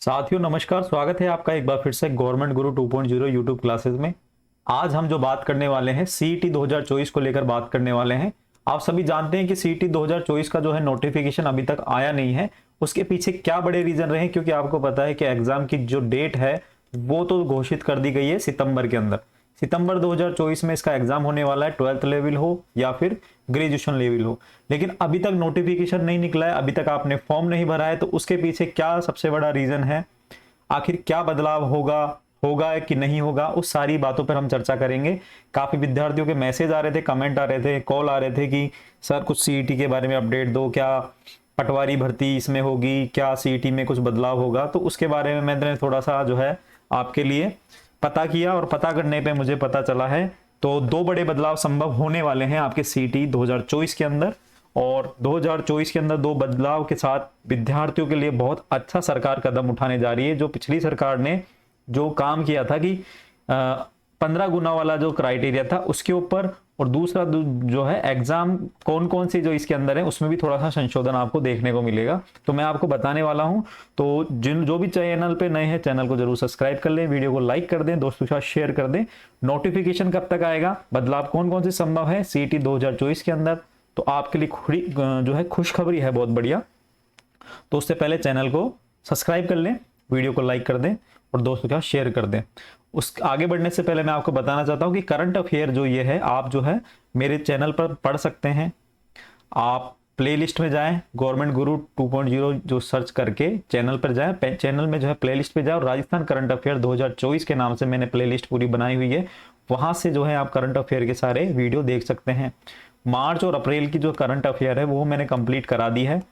साथियों नमस्कार, स्वागत है आपका एक बार फिर से गवर्नमेंट गुरु 2.0 यूट्यूब क्लासेस में। आज हम जो बात करने वाले हैं सीईटी 2024 को लेकर बात करने वाले हैं। आप सभी जानते हैं कि सीईटी 2024 का जो है नोटिफिकेशन अभी तक आया नहीं है। उसके पीछे क्या बड़े रीजन रहे, क्योंकि आपको पता है कि एग्जाम की जो डेट है वो तो घोषित कर दी गई है सितंबर के अंदर। सितंबर 2024 में इसका एग्जाम होने वाला है, 12th लेवल हो या फिर ग्रेजुएशन लेवल हो। लेकिन अभी तक नोटिफिकेशन नहीं निकला है, अभी तक आपने फॉर्म नहीं भरा है। तो उसके पीछे क्या सबसे बड़ा रीजन है, आखिर क्या बदलाव होगा होगा कि नहीं होगा, उस सारी बातों पर हम चर्चा करेंगे। काफी विद्यार्थियों के मैसेज आ रहे थे, कमेंट आ रहे थे, कॉल आ रहे थे कि सर कुछ सीईटी के बारे में अपडेट दो, क्या पटवारी भर्ती इसमें होगी, क्या सीईटी में कुछ बदलाव होगा। तो उसके बारे में मैंने थोड़ा सा जो है आपके लिए पता किया और पता करने पे मुझे पता चला है तो दो बड़े बदलाव संभव होने वाले हैं आपके सीईटी 2024 के अंदर। और 2024 के अंदर दो बदलाव के साथ विद्यार्थियों के लिए बहुत अच्छा सरकार कदम उठाने जा रही है। जो पिछली सरकार ने जो काम किया था कि 15 गुना वाला जो क्राइटेरिया था उसके ऊपर, और दूसरा जो है एग्जाम कौन कौन से जो इसके अंदर है उसमें भी थोड़ा सा संशोधन आपको देखने को मिलेगा। तो मैं आपको बताने वाला हूं। तो जो भी चैनल पे नए हैं चैनल को जरूर सब्सक्राइब कर लें, वीडियो को लाइक कर दें, दोस्तों के साथ शेयर कर दें। नोटिफिकेशन कब तक आएगा, बदलाव कौन कौन से संभव है सीईटी 2024 के अंदर, तो आपके लिए जो है खुशखबरी है बहुत बढ़िया। तो उससे पहले चैनल को सब्सक्राइब कर लें, वीडियो को लाइक कर दें और दोस्तों के साथ शेयर कर दें। उस आगे बढ़ने से पहले मैं आपको बताना चाहता हूं कि करंट अफेयर जो ये है आप जो है मेरे चैनल पर पढ़ सकते हैं। आप प्लेलिस्ट में जाएं, गवर्नमेंट गुरु 2.0 जो सर्च करके चैनल पर जाएं, चैनल में जो है प्लेलिस्ट पे जाओ, राजस्थान करंट अफेयर 2024 के नाम से मैंने प्लेलिस्ट पूरी बनाई हुई है। वहां से जो है आप करंट अफेयर के सारे वीडियो देख सकते हैं। मार्च और अप्रैल की जो करंट अफेयर है वो मैंने कंप्लीट करा दी है,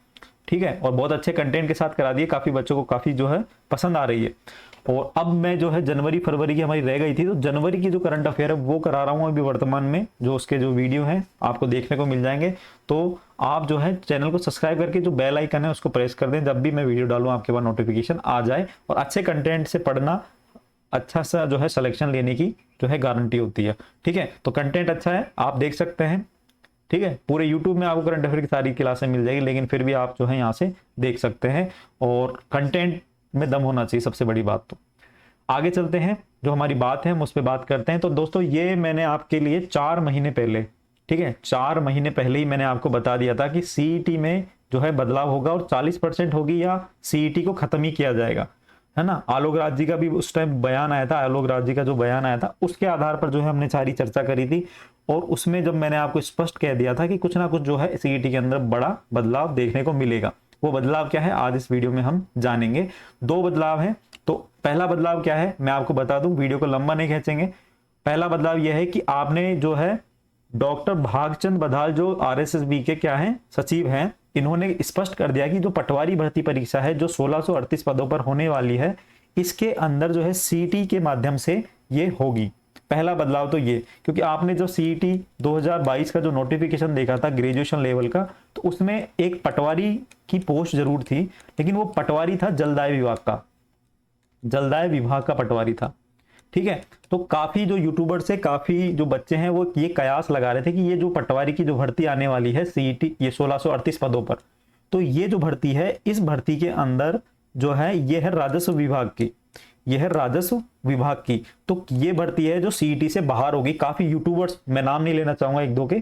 ठीक है, और बहुत अच्छे कंटेंट के साथ करा दी है। काफी बच्चों को काफी जो है पसंद आ रही है। और अब मैं जो है जनवरी फरवरी की हमारी रह गई थी, तो जनवरी की जो करंट अफेयर है वो करा रहा हूँ अभी वर्तमान में। जो उसके जो वीडियो हैं आपको देखने को मिल जाएंगे। तो आप जो है चैनल को सब्सक्राइब करके जो बेल आइकन है उसको प्रेस कर दें, जब भी मैं वीडियो डालूं आपके पास नोटिफिकेशन आ जाए। और अच्छे कंटेंट से पढ़ना अच्छा सा जो है सिलेक्शन लेने की जो है गारंटी होती है, ठीक है। तो कंटेंट अच्छा है, आप देख सकते हैं, ठीक है। पूरे YouTube में आपको करंट अफेयर की सारी क्लासें मिल जाएगी, लेकिन फिर भी आप जो है यहाँ से देख सकते हैं। और कंटेंट में दम होना चाहिए, सबसे बड़ी बात। तो आगे चलते हैं, जो हमारी बात है हम उस पर बात करते हैं। तो दोस्तों ये मैंने आपके लिए 4 महीने पहले, ठीक है, 4 महीने पहले ही मैंने आपको बता दिया था कि सीईटी में जो है बदलाव होगा और 40% होगी या सीईटी को खत्म ही किया जाएगा, है ना। आलोक राज जी का भी उस टाइम बयान आया था, आलोक राज जी का जो बयान आया था उसके आधार पर जो है हमने सारी चर्चा करी थी। और उसमें जब मैंने आपको स्पष्ट कह दिया था कि कुछ ना कुछ जो है सीईटी के अंदर बड़ा बदलाव देखने को मिलेगा। वो बदलाव क्या है आज इस वीडियो में हम जानेंगे। 2 बदलाव हैं। तो पहला बदलाव क्या है मैं आपको बता दूं, वीडियो को लंबा नहीं खींचेंगे। पहला बदलाव यह है कि आपने जो है डॉक्टर भागचंद बधाल जो आरएसएसबी के क्या हैं सचिव हैं, इन्होंने स्पष्ट कर दिया कि जो पटवारी भर्ती परीक्षा है जो 1638 पदों पर होने वाली है, इसके अंदर जो है सीईटी के माध्यम से ये होगी। पहला बदलाव तो ये, क्योंकि आपने जो सीईटी 2022 का जो नोटिफिकेशन देखा था ग्रेजुएशन लेवल का, तो उसमें एक पटवारी की पोस्ट जरूर थी, लेकिन वो पटवारी था जलदाय विभाग का, जलदाय विभाग का पटवारी था, ठीक है। तो काफी जो यूट्यूबर से काफी जो बच्चे हैं वो ये कयास लगा रहे थे कि ये जो पटवारी की जो भर्ती आने वाली है सीईटी, ये 1638 पदों पर, तो ये जो भर्ती है इस भर्ती के अंदर जो है ये है राजस्व विभाग की, यह है राजस्व विभाग की। तो ये भर्ती है जो सीईटी से बाहर होगी। काफी यूट्यूबर्स, मैं नाम नहीं लेना चाहूंगा एक दो के,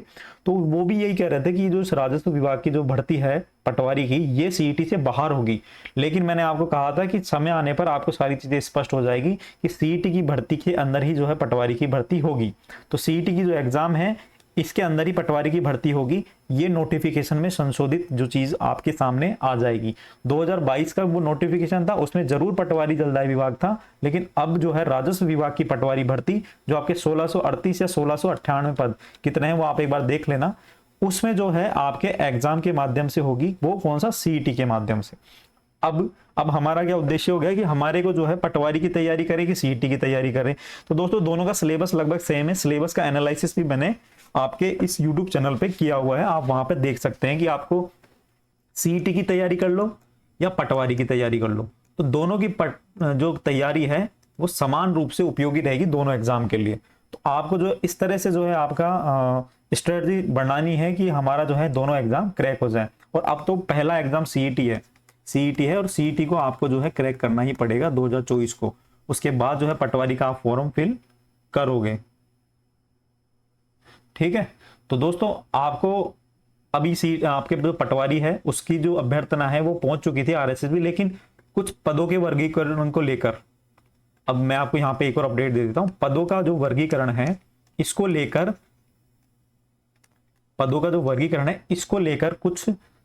तो वो भी यही कह रहे थे कि जो राजस्व विभाग की जो भर्ती है पटवारी की ये सीईटी से बाहर होगी। लेकिन मैंने आपको कहा था कि समय आने पर आपको सारी चीजें स्पष्ट हो जाएगी कि सीईटी की भर्ती के अंदर ही जो है पटवारी की भर्ती होगी। तो सीईटी की जो एग्जाम है इसके अंदर ही पटवारी की भर्ती होगी। ये नोटिफिकेशन में संशोधित जो चीज आपके सामने आ जाएगी। 2022 का वो नोटिफिकेशन था, उसमें जरूर पटवारी जलदाय विभाग था, लेकिन अब जो है राजस्व विभाग की पटवारी भर्ती जो आपके 1638 या 1698 पद कितने हैं वो आप एक बार देख लेना, उसमें जो है आपके एग्जाम के माध्यम से होगी। वो कौन सा, सीईटी के माध्यम से। अब हमारा क्या उद्देश्य हो गया कि हमारे को जो है पटवारी की तैयारी करें कि सीईटी की तैयारी करें। तो दोस्तों दोनों का सिलेबस लगभग सेम है। सिलेबस का एनालिसिस भी मैंने आपके इस यूट्यूब चैनल पे किया हुआ है, आप वहां पे देख सकते हैं कि आपको सीईटी की तैयारी कर लो या पटवारी की तैयारी कर लो, तो दोनों की जो तैयारी है वो समान रूप से उपयोगी रहेगी दोनों एग्जाम के लिए। तो आपको जो इस तरह से जो है आपका स्ट्रेटजी बनानी है कि हमारा जो है दोनों एग्जाम क्रैक हो जाए। और अब तो पहला एग्जाम सीईटी है, सीईटी है और सीईटी को आपको जो है क्रैक करना ही पड़ेगा 2024 को। उसके बाद जो है पटवारी का आप फॉर्म फिल करोगे। ठीक है, तो दोस्तों आपको अभी आपके जो पटवारी है उसकी जो अभ्यर्थना है वो पहुंच चुकी थी आरएसएसबी, लेकिन कुछ पदों के वर्गीकरण को लेकर अब मैं आपको यहां पे एक और अपडेट दे देता हूं। पदों का जो वर्गीकरण है इसको लेकर, पदों का जो वर्गीकरण है इसको लेकर कुछ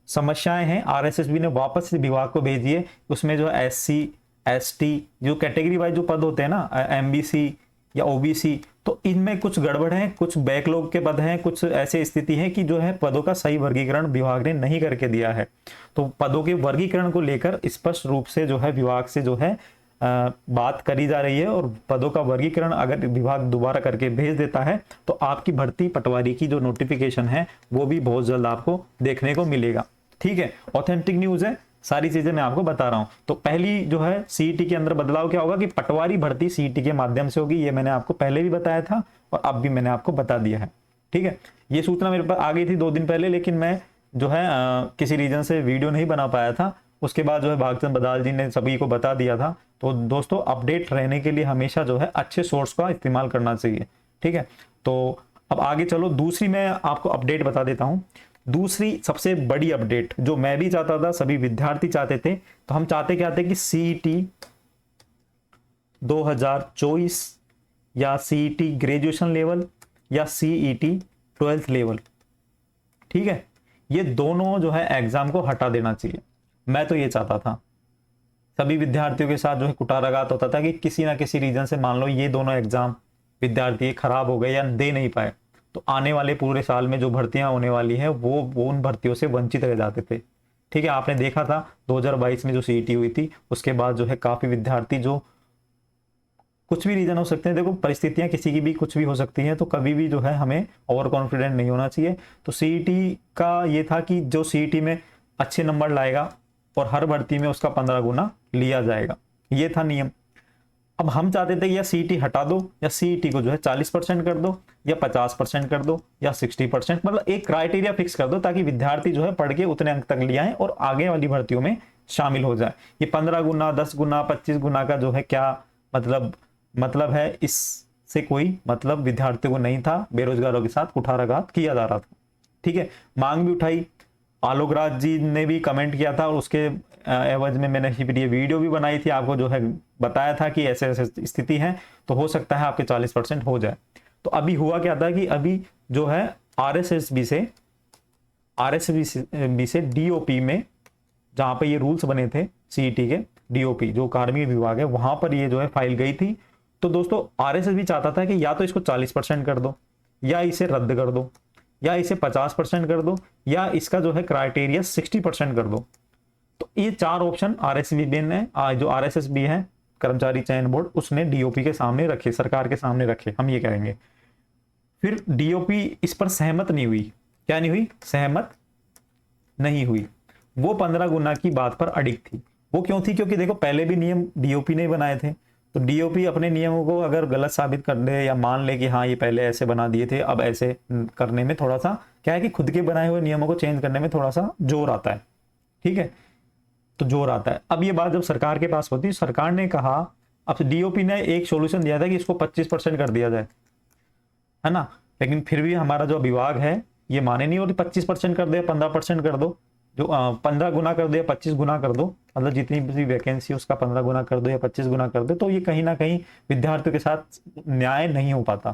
समस्याएं हैं। आरएसएसबी ने वापस से विभाग को भेजी है। उसमें जो एससी एसटी जो कैटेगरी वाइज जो पद होते हैं ना, एमबीसी या ओबीसी, तो इनमें कुछ गड़बड़ है, कुछ बैकलॉग के पद हैं, कुछ ऐसी स्थिति है कि जो है पदों का सही वर्गीकरण विभाग ने नहीं करके दिया है। तो पदों के वर्गीकरण को लेकर स्पष्ट रूप से जो है विभाग से जो है बात करी जा रही है, और पदों का वर्गीकरण अगर विभाग दोबारा करके भेज देता है तो आपकी भर्ती पटवारी की जो नोटिफिकेशन है वो भी बहुत जल्द आपको देखने को मिलेगा। ठीक है, ऑथेंटिक न्यूज है, सारी चीजें मैं आपको बता रहा हूं। तो पहली जो है सीईटी के अंदर बदलाव क्या होगा कि पटवारी भर्ती सीईटी के माध्यम से होगी। ये मैंने आपको पहले भी बताया था और अब भी मैंने आपको बता दिया है। ठीक है, ये सूचना मेरे पास आ गई थी 2 दिन पहले, लेकिन मैं जो है किसी रीजन से वीडियो नहीं बना पाया था। उसके बाद जो है भागचंद बदाल जी ने सभी को बता दिया था। तो दोस्तों अपडेट रहने के लिए हमेशा जो है अच्छे सोर्स का इस्तेमाल करना चाहिए। ठीक है, तो अब आगे चलो, दूसरी मैं आपको अपडेट बता देता हूं। दूसरी सबसे बड़ी अपडेट जो मैं भी चाहता था, सभी विद्यार्थी चाहते थे, तो हम चाहते क्या थे कि सीईटी 2024 या सीईटी ग्रेजुएशन लेवल या सीईटी 12th लेवल, ठीक है, ये दोनों जो है एग्जाम को हटा देना चाहिए। मैं तो ये चाहता था। सभी विद्यार्थियों के साथ जो है कुटाराघात होता था कि किसी ना किसी रीजन से मान लो ये दोनों एग्जाम विद्यार्थी खराब हो गए या दे नहीं पाए, तो आने वाले पूरे साल में जो भर्तियां होने वाली है वो उन भर्तियों से वंचित रह जाते थे। ठीक है, आपने देखा था 2022 में जो सीईटी हुई थी उसके बाद जो है काफी विद्यार्थी, जो कुछ भी रीजन हो सकते हैं, देखो परिस्थितियां किसी की भी कुछ भी हो सकती हैं, तो कभी भी जो है हमें ओवर कॉन्फिडेंट नहीं होना चाहिए। तो सीईटी का ये था कि जो सीईटी में अच्छे नंबर लाएगा और हर भर्ती में उसका 15 गुना लिया जाएगा, ये था नियम। अब हम चाहते थे या सीईटी हटा दो या सीईटी को जो है 40% कर दो या 50% कर दो या 60%, मतलब एक क्राइटेरिया फिक्स कर दो ताकि विद्यार्थी जो है पढ़ के उतने अंक तक ले आए और आगे वाली भर्तियों में शामिल हो जाए। ये 15 गुना 10 गुना 25 गुना का जो है क्या मतलब है, इससे कोई मतलब विद्यार्थियों को नहीं था। बेरोजगारों के साथ कुठाराघात किया जा रहा था। ठीक है, मांग भी उठाई, आलोक राज जी ने भी कमेंट किया था और उसके एवज में मैंने ये वीडियो भी बनाई थी, आपको जो है बताया था कि ऐसे ऐसे स्थिति है तो हो सकता है आपके 40% हो जाए। तो अभी हुआ क्या था कि अभी जो है आरएसएसबी से डीओपी में, जहां पे ये रूल्स बने थे सीईटी के, डीओपी जो कार्मिक विभाग है वहां पर ये जो है फाइल गई थी। तो दोस्तों आरएसएसबी चाहता था कि या तो इसको 40% कर दो, या इसे रद्द कर दो, या इसे 50% कर दो, या इसका जो है क्राइटेरिया 60% कर दो। तो ये 4 ऑप्शन आरएसएसबी ने, जो आरएसएसबी है कर्मचारी चयन बोर्ड, उसने डीओपी के सामने रखे, सरकार के सामने रखे, हम ये कहेंगे। फिर डीओपी इस पर सहमत नहीं हुई। क्या नहीं हुई? सहमत नहीं हुई। वो 15 गुना की बात पर अडिग थी। वो क्यों थी? क्योंकि देखो पहले भी नियम डीओपी ने बनाए थे, तो डीओपी अपने नियमों को अगर गलत साबित कर दे या मान ले कि हाँ ये पहले ऐसे बना दिए थे, अब ऐसे करने में थोड़ा सा क्या है कि खुद के बनाए हुए नियमों को चेंज करने में थोड़ा सा जोर आता है। ठीक है, तो जोर आता है। अब ये बात जब सरकार के पास होती, सरकार ने कहा, अब डीओपी ने एक सॉल्यूशन दिया था कि इसको 25% कर दिया जाए, है ना, लेकिन फिर भी हमारा जो विभाग है ये माने नहीं, और 25% कर दे, 15% कर दो, जो 15 गुना कर दो या 25 गुना कर दो, मतलब जितनी भी वैकेंसी उसका 15 गुना कर दो या 25 गुना कर दो, तो ये कहीं ना कहीं विद्यार्थियों के साथ न्याय नहीं हो पाता।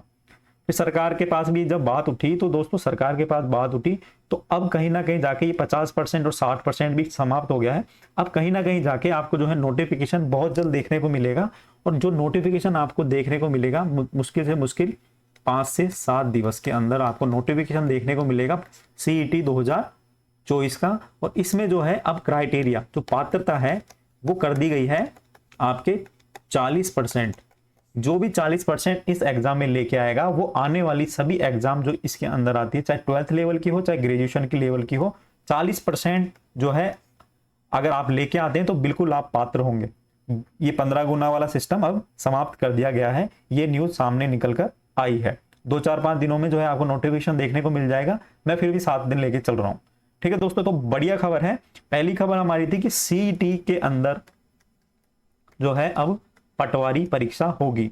फिर सरकार के पास भी जब बात उठी, तो दोस्तों सरकार के पास बात उठी तो अब कहीं ना कहीं जाके ये 50% और 60% भी समाप्त हो गया है। अब कहीं ना कहीं जाके आपको जो है नोटिफिकेशन बहुत जल्द देखने को मिलेगा, और जो नोटिफिकेशन आपको देखने को मिलेगा मुश्किल से मुश्किल 5 से 7 दिवस के अंदर आपको नोटिफिकेशन देखने को मिलेगा सीईटी 2024 का। और इसमें जो है अब क्राइटेरिया, जो पात्रता है वो कर दी गई है आपके 40%। जो भी 40% इस एग्जाम में लेके आएगा वो आने वाली सभी एग्जाम जो इसके अंदर आती है, चाहे 12th लेवल की हो चाहे ग्रेजुएशन की लेवल की हो, 40% जो है अगर आप लेके आते हैं तो बिल्कुल आप पात्र होंगे। ये 15 गुना वाला सिस्टम अब समाप्त कर दिया गया है। ये न्यूज सामने निकल कर आई है। 2-4-5 दिनों में जो है आपको नोटिफिकेशन देखने को मिल जाएगा। मैं फिर भी 7 दिन लेके चल रहा हूँ। ठीक है दोस्तों, तो बढ़िया खबर है। पहली खबर हमारी थी कि सीईटी के अंदर जो है अब पटवारी परीक्षा होगी,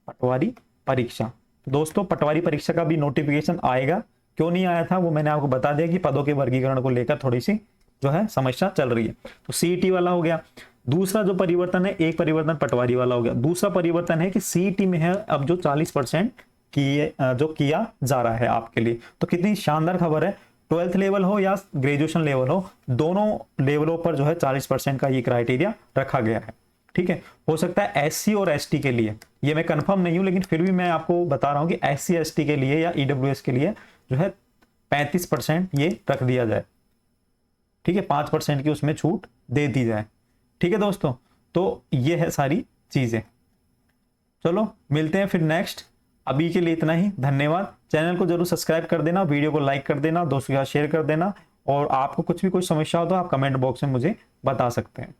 पटवारी परीक्षा। दोस्तों पटवारी परीक्षा का भी नोटिफिकेशन आएगा, क्यों नहीं आया था वो मैंने आपको बता दिया कि पदों के वर्गीकरण को लेकर थोड़ी सी जो है समस्या चल रही है। तो सीईटी वाला हो गया। दूसरा जो परिवर्तन है, एक परिवर्तन पटवारी वाला हो गया। दूसरा परिवर्तन है कि सीईटी में है अब जो 40% जो किया जा रहा है आपके लिए। तो कितनी शानदार खबर है, 12th लेवल हो या ग्रेजुएशन लेवल हो, दोनों लेवलों पर जो है 40% का ये क्राइटेरिया रखा गया है। ठीक है, हो सकता है एससी और एसटी के लिए, ये मैं कंफर्म नहीं हूं, लेकिन फिर भी मैं आपको बता रहा हूं कि एससी एसटी के लिए या ईडब्ल्यूएस के लिए जो है 35% ये रख दिया जाए। ठीक है, 5% की उसमें छूट दे दी जाए। ठीक है दोस्तों, तो ये है सारी चीजें। चलो मिलते हैं फिर नेक्स्ट, अभी के लिए इतना ही। धन्यवाद। चैनल को जरूर सब्सक्राइब कर देना, वीडियो को लाइक कर देना, दोस्तों के साथ शेयर कर देना, और आपको कुछ भी कोई समस्या हो तो आप कमेंट बॉक्स में मुझे बता सकते हैं।